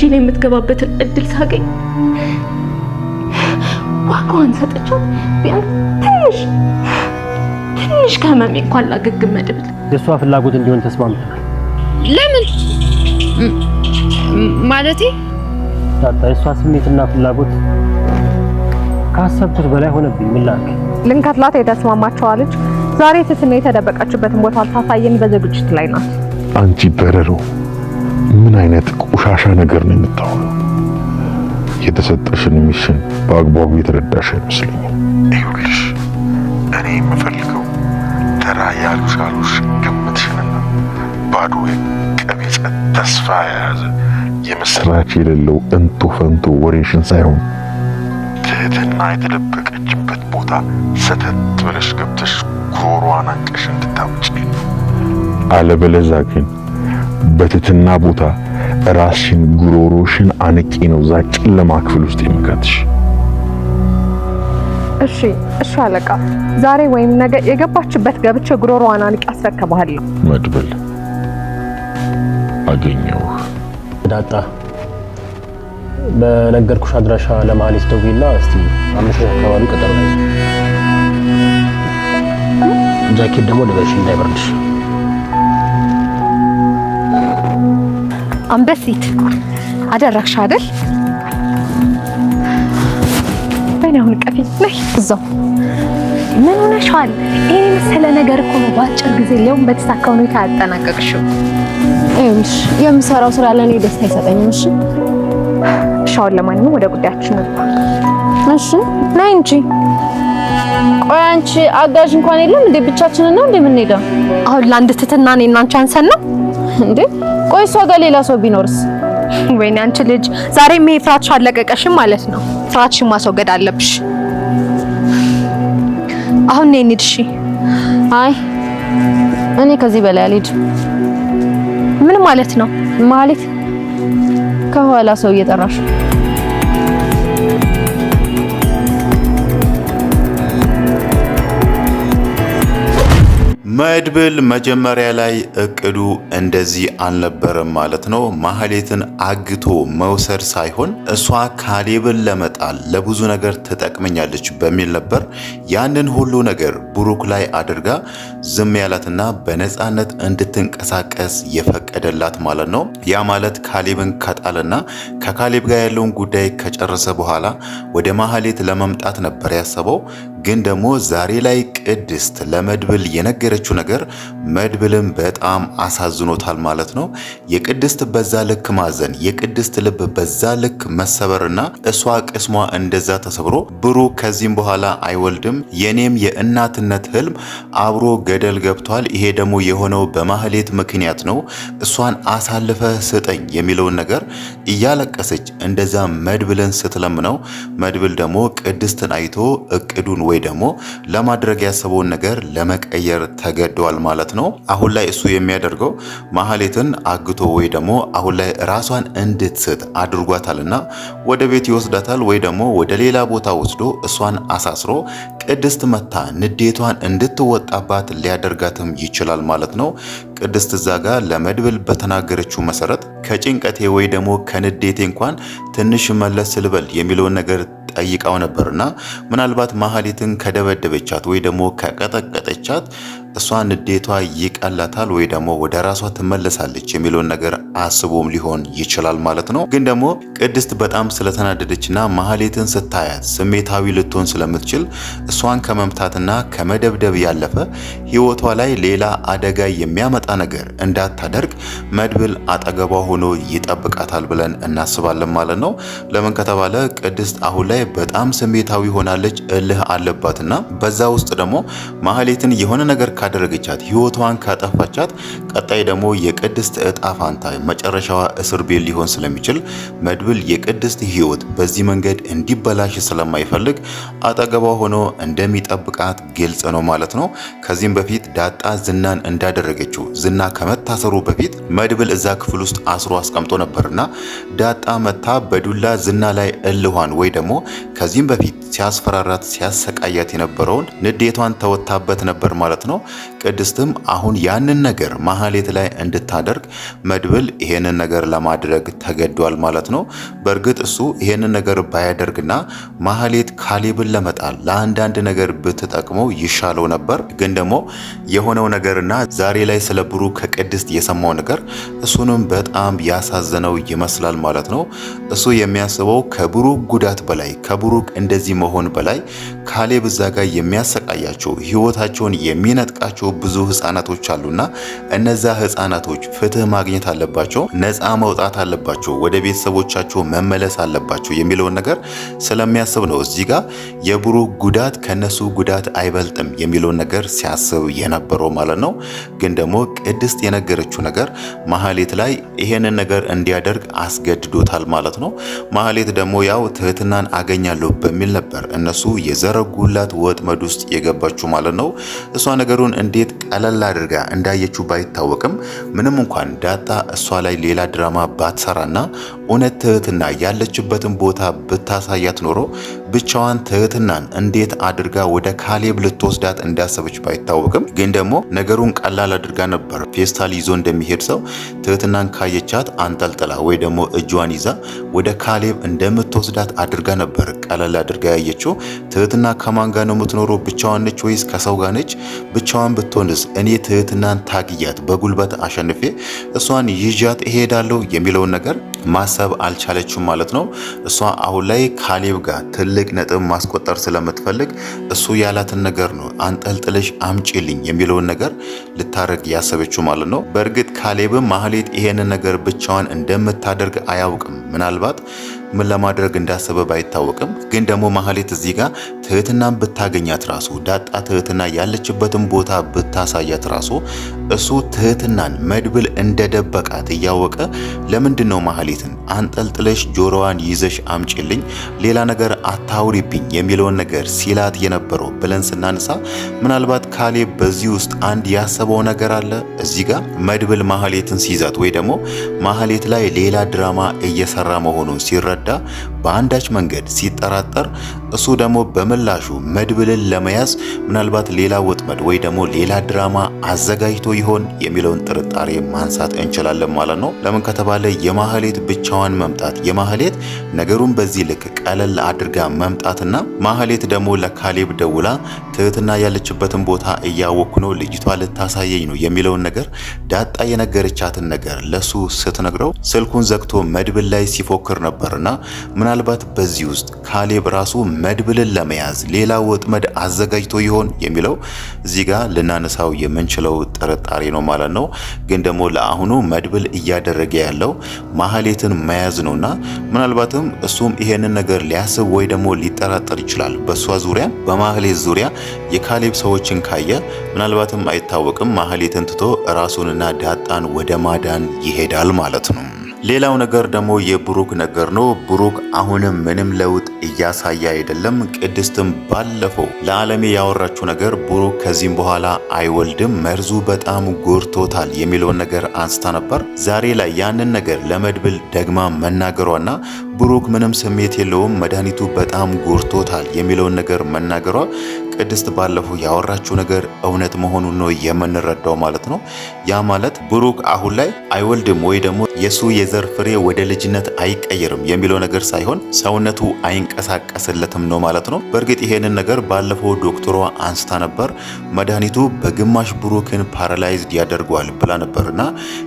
ላይ የምትገባበትን እድል ሳገኝ ዋጋዋን ሰጠቻት። ቢያንስ ትንሽ ከመሜ እንኳን ላገግም መድብል። የሷ ፍላጎት እንዲሆን ተስማምተናል። ለምን ማለቴ? ዳጣ የሷ ስሜትና ፍላጎት ካሰብኩት በላይ ሆነብኝ። ምን ላድርግ? ልንከትላት የተስማማቸው ልጅ ዛሬ ትትና የተደበቀችበትን ቦታ አልታሳየን በዝግጅት ላይ ናት። አንቺ በረሮ ምን አይነት ቆሻሻ ነገር ነው የምታወራው? የተሰጠሽን ሚሽን በአግባቡ የተረዳሽ አይመስለኝም። ይኸውልሽ እኔ የምፈልገው ተራ ያሉሽ ግምትሽንና ባዶ ቀቢጸ ተስፋ የያዘ የምስራች የሌለው እንቶ ፈንቶ ወሬሽን ሳይሆን ትህትና የተደበቀችበት ቦታ ሰተት ብለሽ ገብተሽ ጉሮሯን አንቀሽ እንድታውጪ። አለበለዚያ ግን በትህትና ቦታ ራስሽን ጉሮሮሽን አንቂ ነው እዛ ጨለማ ክፍል ውስጥ የምከትሽ። እሺ አለቃ፣ ዛሬ ወይም ነገ የገባችበት ገብቼ ጉሮሮዋን አንቂ አስረክብሃለሁ። መድብል አገኘሁህ። ዳጣ በነገርኩሽ አድራሻ ለማህሌት ደውይና እስቲ አመሻሽ አካባቢ ቀጠሮ ላይ ጃኬት ደግሞ ልበሽ እንዳይበርድሽ። አንበሲት አደረግሽ አይደል? በእኔ አሁን ቀፊ ነይ እዛው። ምን ሆነሻል? ይሄ መሰለ ነገር እኮ ነው በአጭር ጊዜ ሊሆን በተሳካ ሁኔታ ያጠናቀቅሽው። እሺ የምሰራው ስራ ለኔ ደስታ አይሰጠኝም። እሺ ሻውን ለማንኛውም ወደ ጉዳያችን ነው። እሺ ነይ እንጂ። ቆይ አንቺ አጋዥ እንኳን የለም እንዴ? ብቻችንን ነው እንዴ የምንሄደው? አሁን ለአንድ ትትና እኔ እና አንቺ አንሰን ነው እንዴ? ቆይ እሷ ጋር ሌላ ሰው ቢኖርስ? ወይኔ አንቺ ልጅ ዛሬ ምን ፍራትሽ አለቀቀሽም ማለት ነው። ፍራትሽን ማስወገድ አለብሽ። አሁን ነይ እንሂድ። እሺ አይ እኔ ከዚህ በላይ አልሄድም። ምን ማለት ነው? ማለት ከኋላ ሰው እየጠራሽ መድብል መጀመሪያ ላይ እቅዱ እንደዚህ አልነበረም ማለት ነው። ማህሌትን አግቶ መውሰድ ሳይሆን እሷ ካሌብን ለመጣል ለብዙ ነገር ትጠቅመኛለች በሚል ነበር ያንን ሁሉ ነገር ብሩክ ላይ አድርጋ ዝም ያላትና በነፃነት እንድትንቀሳቀስ የፈቀደላት ማለት ነው። ያ ማለት ካሌብን ከጣልና ከካሌብ ጋር ያለውን ጉዳይ ከጨረሰ በኋላ ወደ ማህሌት ለመምጣት ነበር ያሰበው። ግን ደግሞ ዛሬ ላይ ቅድስት ለመድብል የነገረችው ነገር መድብልን በጣም አሳዝኖታል ማለት ነው። የቅድስት በዛ ልክ ማዘን፣ የቅድስት ልብ በዛ ልክ መሰበርና እሷ ቅስሟ እንደዛ ተሰብሮ ብሩክ ከዚህም በኋላ አይወልድም፣ የኔም የእናትነት ህልም አብሮ ገደል ገብቷል፣ ይሄ ደግሞ የሆነው በማህሌት ምክንያት ነው፣ እሷን አሳልፈ ስጠኝ የሚለውን ነገር እያለቀሰች እንደዛ መድብልን ስትለምነው መድብል ደግሞ ቅድስትን አይቶ እቅዱን ወይ ደግሞ ለማድረግ ያሰበውን ነገር ለመቀየር ተገደዋል ማለት ነው። አሁን ላይ እሱ የሚያደርገው ማህሌትን አግቶ ወይ ደግሞ አሁን ላይ ራሷን እንድትስት አድርጓታልና ወደ ቤት ይወስዳታል ወይ ደግሞ ወደ ሌላ ቦታ ወስዶ እሷን አሳስሮ ቅድስት መታ ንዴቷን እንድትወጣባት ሊያደርጋትም ይችላል ማለት ነው። ቅድስት እዛ ጋር ለመድብል በተናገረችው መሰረት ከጭንቀቴ ወይ ደግሞ ከንዴቴ እንኳን ትንሽ መለስ ልበል የሚለውን ነገር ጠይቃው ነበርና ምናልባት ማህሌትን ከደበደበቻት ወይ ደግሞ ከቀጠቀጠቻት እሷ ንዴቷ ይቀላታል ወይ ደግሞ ወደ ራሷ ትመለሳለች የሚለውን ነገር አስቦም ሊሆን ይችላል ማለት ነው። ግን ደግሞ ቅድስት በጣም ስለተናደደችና ማህሌትን ስታያት ስሜታዊ ልትሆን ስለምትችል እሷን ከመምታትና ከመደብደብ ያለፈ ህይወቷ ላይ ሌላ አደጋ የሚያመጣ ነገር እንዳታደርግ መድብል አጠገቧ ሆኖ ይጠብቃታል ብለን እናስባለን ማለት ነው። ለምን ከተባለ ቅድስት አሁን ላይ በጣም ስሜታዊ ሆናለች፣ እልህ አለባትና በዛ ውስጥ ደግሞ ማህሌትን የሆነ ነገር ካደረገቻት ህይወቷን ካጠፋቻት ቀጣይ ደግሞ የቅድስት እጣ ፋንታ መጨረሻዋ እስር ቤት ሊሆን ስለሚችል መድብል የቅድስት ህይወት በዚህ መንገድ እንዲበላሽ ስለማይፈልግ አጠገቧ ሆኖ እንደሚጠብቃት ግልጽ ነው ማለት ነው። ከዚህም በፊት ዳጣ ዝናን እንዳደረገችው ዝና ከመጣ ከመታሰሩ በፊት መድብል እዛ ክፍል ውስጥ አስሮ አስቀምጦ ነበርና ዳጣ መታ በዱላ ዝና ላይ እልኋን ወይ ደግሞ ከዚህም በፊት ሲያስፈራራት ሲያሰቃያት የነበረውን ንዴቷን ተወታበት ነበር ማለት ነው። ቅድስትም አሁን ያንን ነገር ማህሌት ላይ እንድታደርግ መድብል ይሄንን ነገር ለማድረግ ተገዷል ማለት ነው። በእርግጥ እሱ ይሄንን ነገር ባያደርግና ማህሌት ካሌብን ለመጣል ለአንዳንድ ነገር ብትጠቅመው ይሻለው ነበር። ግን ደግሞ የሆነው ነገርና ዛሬ ላይ ስለ ብሩክ ከቅድስት የሰማው ነገር እሱንም በጣም ያሳዘነው ይመስላል ማለት ነው። እሱ የሚያስበው ከብሩክ ጉዳት በላይ ከብሩክ እንደዚህ መሆን በላይ ካሌብ እዛ ጋር የሚያሰቃያቸው ህይወታቸውን የሚነጥቃቸው ብዙ ህፃናቶች አሉና እነዛ ህፃናቶች ፍትህ ማግኘት አለባቸው፣ ነፃ መውጣት አለባቸው፣ ወደ ቤተሰቦቻቸው መመለስ አለባቸው የሚለውን ነገር ስለሚያስብ ነው እዚህ ጋር የብሩክ ጉዳት ከነሱ ጉዳት አይበልጥም የሚለውን ነገር ሲያስብ የነበረው ማለት ነው። ግን ደግሞ ቅድስት የነገረችው ነገር ማህሌት ላይ ይሄንን ነገር እንዲያደርግ አስገድዶታል ማለት ነው። ማህሌት ደግሞ ያው ትህትናን አገኛለሁ በሚል ነበር እነሱ የዘረጉላት ወጥመድ ውስጥ የገባችው ማለት ነው። እሷ ነገሩን እንዴት ቀለል አድርጋ እንዳየችው ባይታወቅም ምንም እንኳን ዳጣ እሷ ላይ ሌላ ድራማ ባትሰራና እውነት ትህትና ያለችበትን ቦታ ብታሳያት ኖሮ ብቻዋን ትህትናን እንዴት አድርጋ ወደ ካሌብ ልትወስዳት እንዳሰበች ባይታወቅም ግን ደግሞ ነገሩን ቀላል አድርጋ ነበር። ፌስታል ይዞ እንደሚሄድ ሰው ትህትናን ካየቻት አንጠልጥላ ወይ ደግሞ እጇን ይዛ ወደ ካሌብ እንደምትወስዳት አድርጋ ነበር ቀላል አድርጋ ያየችው። ትህትና ከማን ጋር ነው የምትኖረው? ብቻዋን ነች ወይስ ከሰው ጋር ነች? ብቻዋን ብትሆንስ እኔ ትህትናን ታግያት በጉልበት አሸንፌ እሷን ይዣት እሄዳለሁ የሚለውን ነገር ማሰብ አልቻለችም ማለት ነው። እሷ አሁን ላይ ካሌብ ጋር ትልቅ ነጥብ ማስቆጠር ስለምትፈልግ እሱ ያላትን ነገር ነው አንጠልጥለሽ አምጪልኝ የሚለውን ነገር ልታረግ ያሰበችው ማለት ነው። በእርግጥ ካሌብም ማህሌት ይሄንን ነገር ብቻዋን እንደምታደርግ አያውቅም። ምናልባት ምን ለማድረግ እንዳሰበ ባይታወቅም ግን ደግሞ ማህሌት እዚህ ጋር ትህትናን ብታገኛት ራሱ ዳጣ ትህትና ያለችበትን ቦታ ብታሳያት ራሱ እሱ ትህትናን መድብል እንደደበቃት እያወቀ ለምንድን ነው ማህሌትን አንጠልጥለሽ ጆሮዋን ይዘሽ አምጪልኝ ሌላ ነገር አታውሪብኝ የሚለውን ነገር ሲላት የነበረው ብለን ስናነሳ ምናልባት ካሌብ በዚህ ውስጥ አንድ ያሰበው ነገር አለ። እዚህ ጋር መድብል ማህሌትን ሲይዛት ወይ ደግሞ ማህሌት ላይ ሌላ ድራማ እየሰራ መሆኑን ሲረዳ በአንዳች መንገድ ሲጠራጠር እሱ ደግሞ በምላሹ መድብልን ለመያዝ ምናልባት ሌላ ወጥመድ ወይ ደግሞ ሌላ ድራማ አዘጋጅቶ ይሆን የሚለውን ጥርጣሬ ማንሳት እንችላለን ማለት ነው። ለምን ከተባለ የማህሌት ብቻዋን መምጣት የማህሌት ነገሩን በዚህ ልክ ቀለል አድርጋ መምጣትና ማህሌት ደግሞ ለካሌብ ደውላ ትህትና ያለችበትን ቦታ እያወኩ ነው ልጅቷ ልታሳየኝ ነው የሚለውን ነገር ዳጣ የነገረቻትን ነገር ለሱ ስትነግረው ስልኩን ዘግቶ መድብል ላይ ሲፎክር ነበርና ምናልባት በዚህ ውስጥ ካሌብ ራሱ መድብልን ለመያዝ ሌላ ወጥመድ አዘጋጅቶ ይሆን የሚለው እዚህ ጋር ልናነሳው የምንችለው ጥርጣሬ ነው ማለት ነው። ግን ደግሞ ለአሁኑ መድብል እያደረገ ያለው ማህሌትን መያዝ ነውና ምናልባትም እሱም ይሄንን ነገር ሊያስብ ወይ ደግሞ ሊጠራጠር ይችላል። በሷ ዙሪያ በማህሌት ዙሪያ የካሌብ ሰዎችን ካየ ምናልባትም አይታወቅም ማህሌትን ትቶ ራሱንና ዳጣን ወደ ማዳን ይሄዳል ማለት ነው። ሌላው ነገር ደግሞ የብሩክ ነገር ነው። ብሩክ አሁንም ምንም ለውጥ እያሳየ አይደለም። ቅድስትም ባለፈው ለዓለሜ ያወራችው ነገር ብሩክ ከዚህም በኋላ አይወልድም፣ መርዙ በጣም ጎርቶታል የሚለውን ነገር አንስታ ነበር። ዛሬ ላይ ያንን ነገር ለመድብል ደግማ መናገሯና ብሩክ ምንም ስሜት የለውም መድኃኒቱ በጣም ጎርቶታል የሚለውን ነገር መናገሯ ቅድስት ባለፈው ያወራችው ነገር እውነት መሆኑን ነው የምንረዳው ማለት ነው። ያ ማለት ብሩክ አሁን ላይ አይወልድም ወይ ደግሞ የሱ የዘር ፍሬ ወደ ልጅነት አይቀየርም የሚለው ነገር ሳይሆን ሰውነቱ አይንቀሳቀስለትም ነው ማለት ነው። በእርግጥ ይሄንን ነገር ባለፈው ዶክተሯ አንስታ ነበር። መድኃኒቱ በግማሽ ብሩክን ፓራላይዝድ ያደርገዋል ብላ ነበርና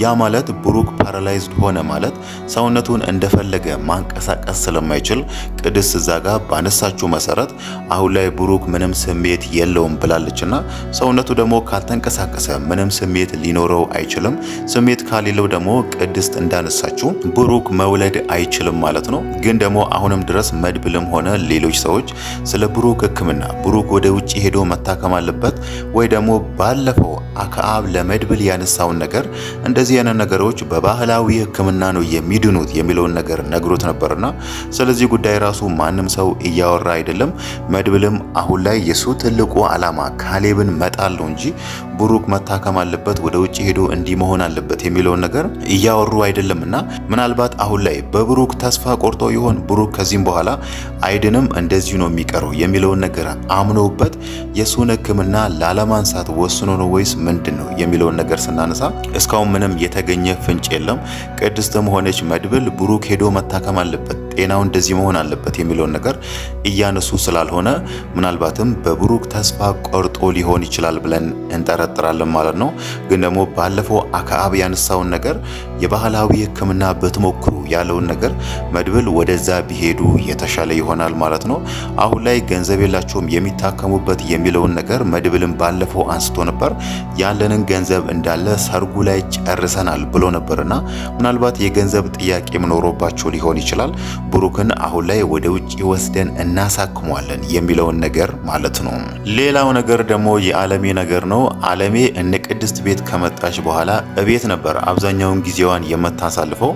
ያ ማለት ብሩክ ፓራላይዝድ ሆነ ማለት ሰውነቱን እንደፈለገ ማንቀሳቀስ ስለማይችል ቅድስት እዛ ጋር ባነሳችው መሰረት አሁን ላይ ብሩክ ምንም ስሜት የለውም ብላለችና ሰውነቱ ደግሞ ካልተንቀሳቀሰ ምንም ስሜት ሊኖረው አይችልም። ስሜት ካሌለው ደግሞ ቅድስት እንዳነሳችው ብሩክ መውለድ አይችልም ማለት ነው። ግን ደግሞ አሁንም ድረስ መድብልም ሆነ ሌሎች ሰዎች ስለ ብሩክ ሕክምና ብሩክ ወደ ውጭ ሄዶ መታከም አለበት ወይ ደግሞ ባለፈው አክዓብ ለመድብል ያነሳውን ነገር እንደዚህ አይነት ነገሮች በባህላዊ ሕክምና ነው የሚድኑት የሚለውን ነገር ነግሮት ነበርና ስለዚህ ጉዳይ ራሱ ማንም ሰው እያወራ አይደለም። መድብልም አሁን ላይ የሱ ትልቁ ዓላማ ካሌብን መጣል ነው እንጂ ብሩክ መታከም አለበት፣ ወደ ውጭ ሄዶ እንዲህ መሆን አለበት የሚለውን ነገር እያወሩ አይደለምና ምናልባት አሁን ላይ በብሩክ ተስፋ ቆርጦ ይሆን ብሩክ ከዚህም በኋላ አይድንም እንደዚሁ ነው የሚቀረው የሚለውን ነገር አምነውበት የሱን ሕክምና ላለማንሳት ወስኖ ነው ወይስ ምንድነው የሚለውን ነገር ስናነሳ እስካሁን ምንም የተገኘ ፍንጭ የለም። ቅድስትም ሆነች መድብል ብሩክ ሄዶ መታከም አለበት፣ ጤናው እንደዚህ መሆን አለበት የሚለውን ነገር እያነሱ ስላልሆነ ምናልባትም በብሩክ ተስፋ ቆርጦ ሊሆን ይችላል ብለን እንጠረጥራለን ማለት ነው። ግን ደግሞ ባለፈው አክዓብ ያነሳውን ነገር የባህላዊ ሕክምና በትሞክሩ ያለውን ነገር መድብል ወደዛ ቢሄዱ የተሻለ ይሆናል ማለት ነው። አሁን ላይ ገንዘብ የላቸውም የሚታከሙበት የሚለውን ነገር መድብልን ባለፈው አንስቶ ነበር። ያለንን ገንዘብ እንዳለ ሰርጉ ላይ ጨርሰናል ብሎ ነበርና ምናልባት የገንዘብ ጥያቄ ኖሮባቸው ሊሆን ይችላል ብሩክን አሁን ላይ ወደ ውጪ ወስደን እናሳክመዋለን የሚለውን ነገር ማለት ነው። ሌላው ነገር ደግሞ የዓለሜ ነገር ነው። ዓለሜ እነ ቅድስት ቤት ከመጣች በኋላ እቤት ነበር አብዛኛውን ጊዜዋን የምታሳልፈው።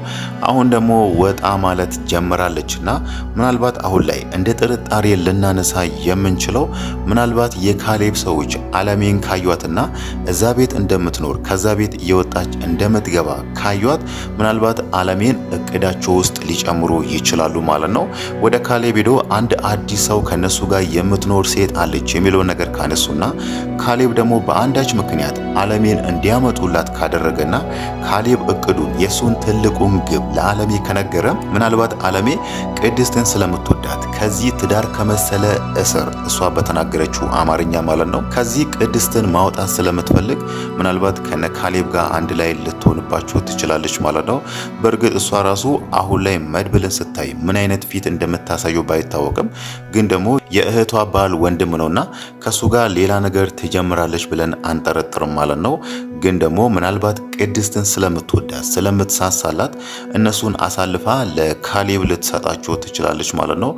አሁን ደግሞ ወጣ ማለት ጀምራለችና ምናልባት አሁን ላይ እንደ ጥርጣሬ ልናነሳ የምንችለው ምናልባት የካሌብ ሰዎች ዓለሜን ካዩአትና እዛ ቤት እንደምትኖር ከዛ ቤት እየወጣች እንደምትገባ ካዩአት ምናልባት ዓለሜን እቅዳቸው ውስጥ ሊጨምሩ ይችላሉ ማለት ነው። ወደ ካሌብ ሄዶ አንድ አዲስ ሰው ከነሱ ጋር የምትኖር ሴት አለች የሚለውን ነገር ካነሱና ካሌብ ደግሞ በአንዳች ምክንያት ዓለሜን እንዲያመጡላት ካደረገና ካሌብ እቅዱን የሱን ትልቁን ግብ ለዓለሜ ከነገረ ምናልባት ዓለሜ ቅድስትን ስለምትወዳት ከዚህ ትዳር ከመሰለ እስር እሷ በተናገረችው አማርኛ ማለት ነው ከዚህ ቅድስትን ማውጣት ስለምትፈልግ ምናልባት ከነ ካሌብ ጋር አንድ ላይ ልትሆንባቸው ትችላለች ማለት ነው። በእርግጥ እሷ ራሱ አሁን ላይ መድብልን ስታይ ምን አይነት ፊት እንደምታሳየው ባይታወቅም ግን ደግሞ የእህቷ ባል ወንድም ነውና ከሱ ጋር ሌላ ነገር ትጀምራለች ብለን አንጠረጥርም ማለት ነው። ግን ደግሞ ምናልባት ቅድስትን ስለምትወዳት ስለምትሳሳላት እነሱን አሳልፋ ለካሌብ ልትሰጣቸው ትችላለች ማለት ነው።